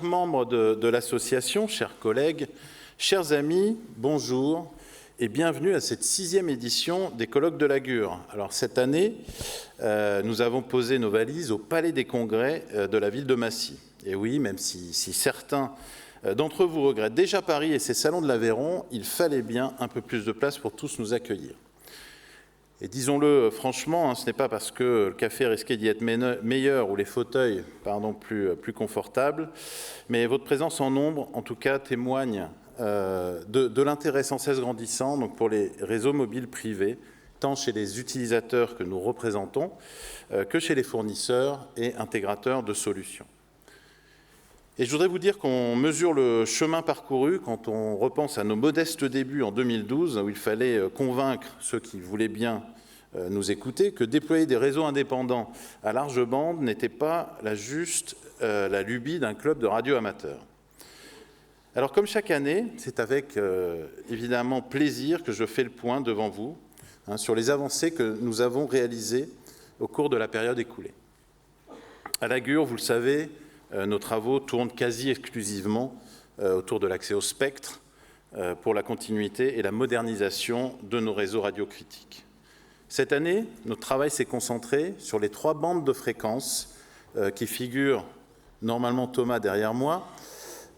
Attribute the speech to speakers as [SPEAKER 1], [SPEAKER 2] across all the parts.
[SPEAKER 1] Membres de l'association, chers collègues, chers amis, bonjour et bienvenue à cette 6e édition des colloques de l'Agure. Alors cette année, nous avons posé nos valises au Palais des Congrès de la ville de Massy. Et oui, même si certains d'entre vous regrettent déjà Paris et ses salons de l'Aveyron, il fallait bien un peu plus de place pour tous nous accueillir. Et disons-le franchement, ce n'est pas parce que le café risquait d'y être meilleur ou les fauteuils plus confortables, mais votre présence en nombre, en tout cas, témoigne de l'intérêt sans cesse grandissant donc pour les réseaux mobiles privés, tant chez les utilisateurs que nous représentons que chez les fournisseurs et intégrateurs de solutions. Et je voudrais vous dire qu'on mesure le chemin parcouru quand on repense à nos modestes débuts en 2012, où il fallait convaincre ceux qui voulaient bien nous écouter que déployer des réseaux indépendants à large bande n'était pas la lubie d'un club de radio amateur. Alors comme chaque année, c'est avec évidemment plaisir que je fais le point devant vous sur les avancées que nous avons réalisées au cours de la période écoulée. À l'Agure, vous le savez, nos travaux tournent quasi exclusivement autour de l'accès au spectre pour la continuité et la modernisation de nos réseaux radiocritiques. Cette année, notre travail s'est concentré sur les 3 bandes de fréquences qui figurent normalement, Thomas, derrière moi,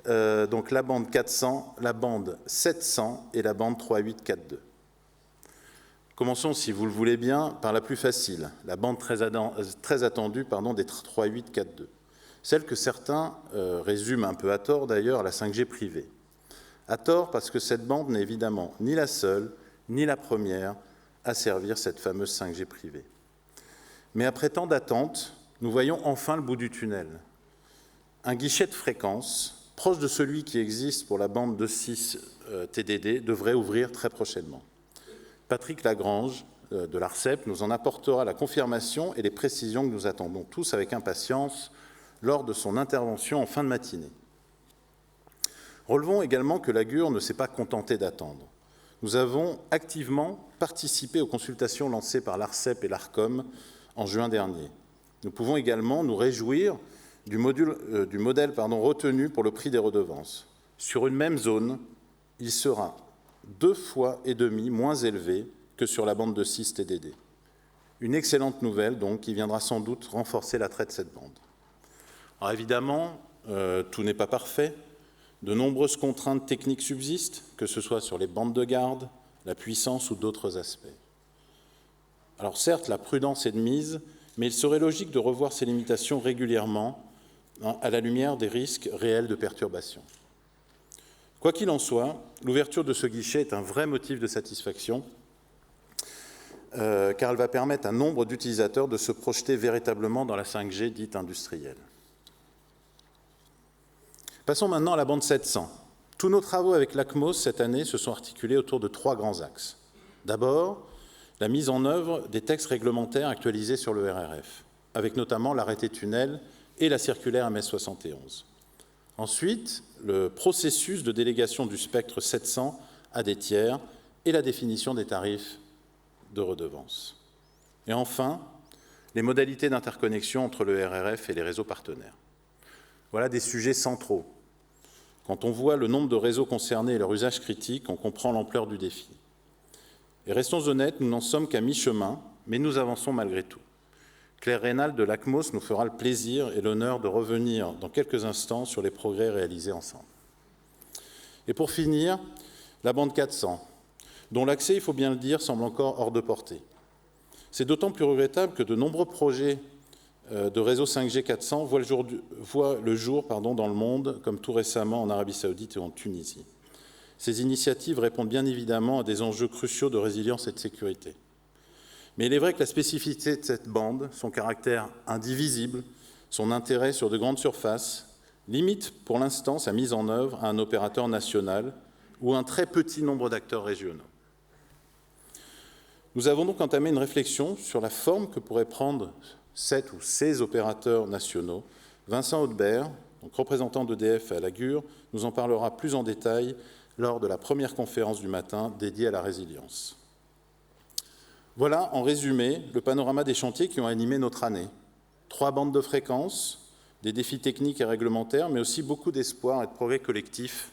[SPEAKER 1] donc la bande 400, la bande 700 et la bande 3.8.4.2. Commençons, si vous le voulez bien, par la plus facile, la bande très attendue des 3.8.4.2. Celle que certains résument un peu à tort d'ailleurs à la 5G privée. À tort parce que cette bande n'est évidemment ni la seule, ni la première à servir cette fameuse 5G privée. Mais après tant d'attentes, nous voyons enfin le bout du tunnel. Un guichet de fréquence, proche de celui qui existe pour la bande 2.6 TDD, devrait ouvrir très prochainement. Patrick Lagrange, de l'ARCEP, nous en apportera la confirmation et les précisions que nous attendons tous avec impatience lors de son intervention en fin de matinée. Relevons également que l'Agure ne s'est pas contentée d'attendre. Nous avons activement participé aux consultations lancées par l'ARCEP et l'ARCOM en juin dernier. Nous pouvons également nous réjouir du modèle retenu pour le prix des redevances. Sur une même zone, il sera 2,5 fois moins élevé que sur la bande de 6 TDD. Une excellente nouvelle, donc, qui viendra sans doute renforcer l'attrait de cette bande. Alors évidemment, tout n'est pas parfait. De nombreuses contraintes techniques subsistent, que ce soit sur les bandes de garde, la puissance ou d'autres aspects. Alors certes, la prudence est de mise, mais il serait logique de revoir ces limitations régulièrement à la lumière des risques réels de perturbation. Quoi qu'il en soit, l'ouverture de ce guichet est un vrai motif de satisfaction, car elle va permettre à nombre d'utilisateurs de se projeter véritablement dans la 5G dite industrielle. Passons maintenant à la bande 700. Tous nos travaux avec l'ACMOS cette année se sont articulés autour de 3 grands axes. D'abord, la mise en œuvre des textes réglementaires actualisés sur le RRF, avec notamment l'arrêté tunnel et la circulaire MS71. Ensuite, le processus de délégation du spectre 700 à des tiers et la définition des tarifs de redevance. Et enfin, les modalités d'interconnexion entre le RRF et les réseaux partenaires. Voilà des sujets centraux. Quand on voit le nombre de réseaux concernés et leur usage critique, on comprend l'ampleur du défi. Et restons honnêtes, nous n'en sommes qu'à mi-chemin, mais nous avançons malgré tout. Claire Reynal de l'ACMOS nous fera le plaisir et l'honneur de revenir dans quelques instants sur les progrès réalisés ensemble. Et pour finir, la bande 400, dont l'accès, il faut bien le dire, semble encore hors de portée. C'est d'autant plus regrettable que de nombreux projets de réseau 5G 400 voient le jour dans le monde, comme tout récemment en Arabie Saoudite et en Tunisie. Ces initiatives répondent bien évidemment à des enjeux cruciaux de résilience et de sécurité. Mais il est vrai que la spécificité de cette bande, son caractère indivisible, son intérêt sur de grandes surfaces, limite pour l'instant sa mise en œuvre à un opérateur national ou un très petit nombre d'acteurs régionaux. Nous avons donc entamé une réflexion sur la forme que pourraient prendre ces opérateurs nationaux. Vincent Audebert, donc représentant d'EDF à l'Agure, nous en parlera plus en détail lors de la première conférence du matin dédiée à la résilience. Voilà, en résumé, le panorama des chantiers qui ont animé notre année. 3 bandes de fréquences, des défis techniques et réglementaires, mais aussi beaucoup d'espoir et de progrès collectifs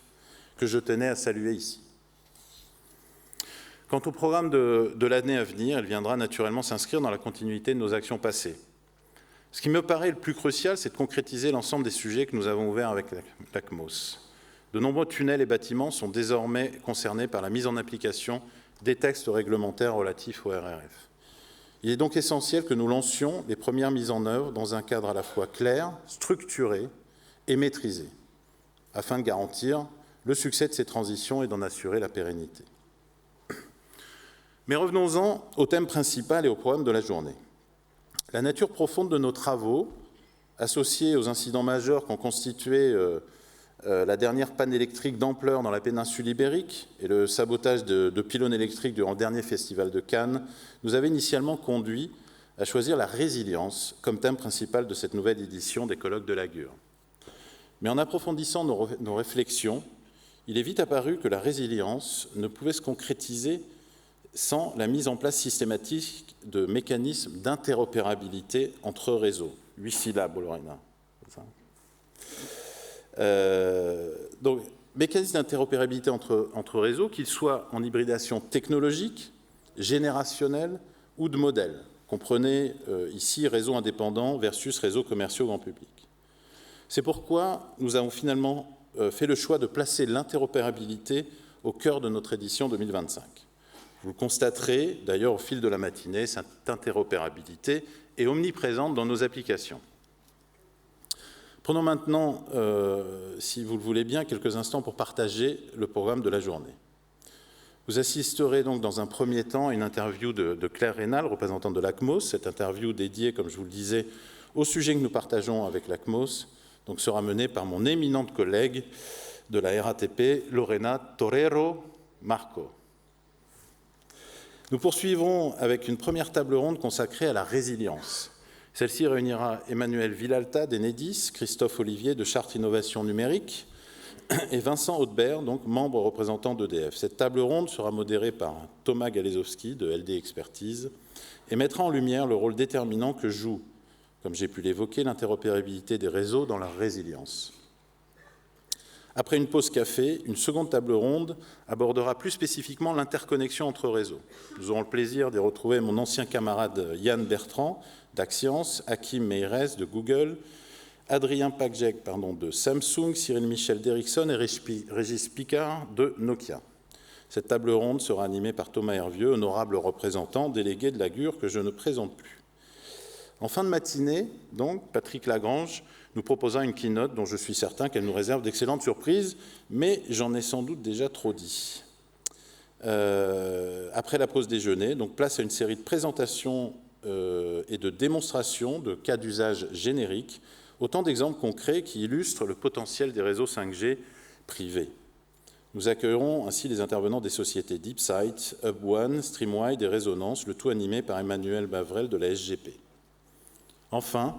[SPEAKER 1] que je tenais à saluer ici. Quant au programme de l'année à venir, il viendra naturellement s'inscrire dans la continuité de nos actions passées. Ce qui me paraît le plus crucial, c'est de concrétiser l'ensemble des sujets que nous avons ouverts avec l'ACMOS. De nombreux tunnels et bâtiments sont désormais concernés par la mise en application des textes réglementaires relatifs au RRF. Il est donc essentiel que nous lancions les premières mises en œuvre dans un cadre à la fois clair, structuré et maîtrisé, afin de garantir le succès de ces transitions et d'en assurer la pérennité. Mais revenons-en au thème principal et au programme de la journée. La nature profonde de nos travaux, associés aux incidents majeurs qu'ont constitué la dernière panne électrique d'ampleur dans la péninsule ibérique et le sabotage de pylônes électriques durant le dernier festival de Cannes, nous avait initialement conduit à choisir la résilience comme thème principal de cette nouvelle édition des colloques de Lagure. Mais en approfondissant nos réflexions, il est vite apparu que la résilience ne pouvait se concrétiser sans la mise en place systématique de mécanismes d'interopérabilité entre réseaux. 8 syllabes, Lorena. Donc, mécanismes d'interopérabilité entre réseaux, qu'ils soient en hybridation technologique, générationnelle ou de modèle. Comprenez ici réseaux indépendants versus réseaux commerciaux grand public. C'est pourquoi nous avons finalement fait le choix de placer l'interopérabilité au cœur de notre édition 2025. Vous le constaterez d'ailleurs au fil de la matinée, cette interopérabilité est omniprésente dans nos applications. Prenons maintenant, si vous le voulez bien, quelques instants pour partager le programme de la journée. Vous assisterez donc dans un premier temps à une interview de Claire Rénal, représentante de l'ACMOS. Cette interview dédiée, comme je vous le disais, au sujet que nous partageons avec l'ACMOS, donc sera menée par mon éminente collègue de la RATP, Lorena Torero Marco. Nous poursuivrons avec une première table ronde consacrée à la résilience. Celle-ci réunira Emmanuel Villalta d'Enedis, Christophe Olivier de Charte Innovation Numérique et Vincent Haudebert, donc membre représentant d'EDF. Cette table ronde sera modérée par Thomas Galezowski de LD Expertise et mettra en lumière le rôle déterminant que joue, comme j'ai pu l'évoquer, l'interopérabilité des réseaux dans leur résilience. Après une pause café, une seconde table ronde abordera plus spécifiquement l'interconnexion entre réseaux. Nous aurons le plaisir d'y retrouver mon ancien camarade Yann Bertrand d'Axians, Hakim Meirez de Google, Adrien Pagek de Samsung, Cyril Michel d'Ericsson et Régis Picard de Nokia. Cette table ronde sera animée par Thomas Hervieux, honorable représentant délégué de Lagure que je ne présente plus. En fin de matinée, donc, Patrick Lagrange nous proposera une keynote dont je suis certain qu'elle nous réserve d'excellentes surprises, mais j'en ai sans doute déjà trop dit. Après la pause déjeuner, donc place à une série de présentations et de démonstrations de cas d'usage génériques, autant d'exemples concrets qui illustrent le potentiel des réseaux 5G privés. Nous accueillerons ainsi les intervenants des sociétés DeepSight, HubOne, Streamwide et Résonance, le tout animé par Emmanuel Bavrel de la SGP. Enfin,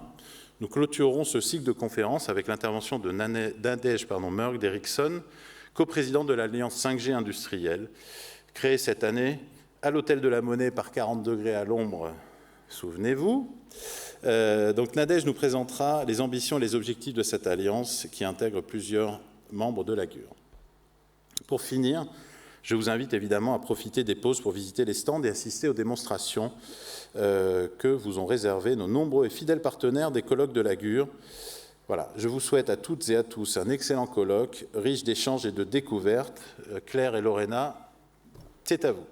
[SPEAKER 1] nous clôturerons ce cycle de conférences avec l'intervention de Nadège Murg d'Ericsson, coprésident de l'Alliance 5G industrielle, créée cette année à l'Hôtel de la Monnaie par 40 degrés à l'ombre, souvenez-vous. Donc Nadège nous présentera les ambitions et les objectifs de cette alliance qui intègre plusieurs membres de Lagure. Pour finir, je vous invite évidemment à profiter des pauses pour visiter les stands et assister aux démonstrations que vous ont réservées nos nombreux et fidèles partenaires des colloques de Lagure. Voilà, je vous souhaite à toutes et à tous un excellent colloque, riche d'échanges et de découvertes. Claire et Lorena, c'est à vous.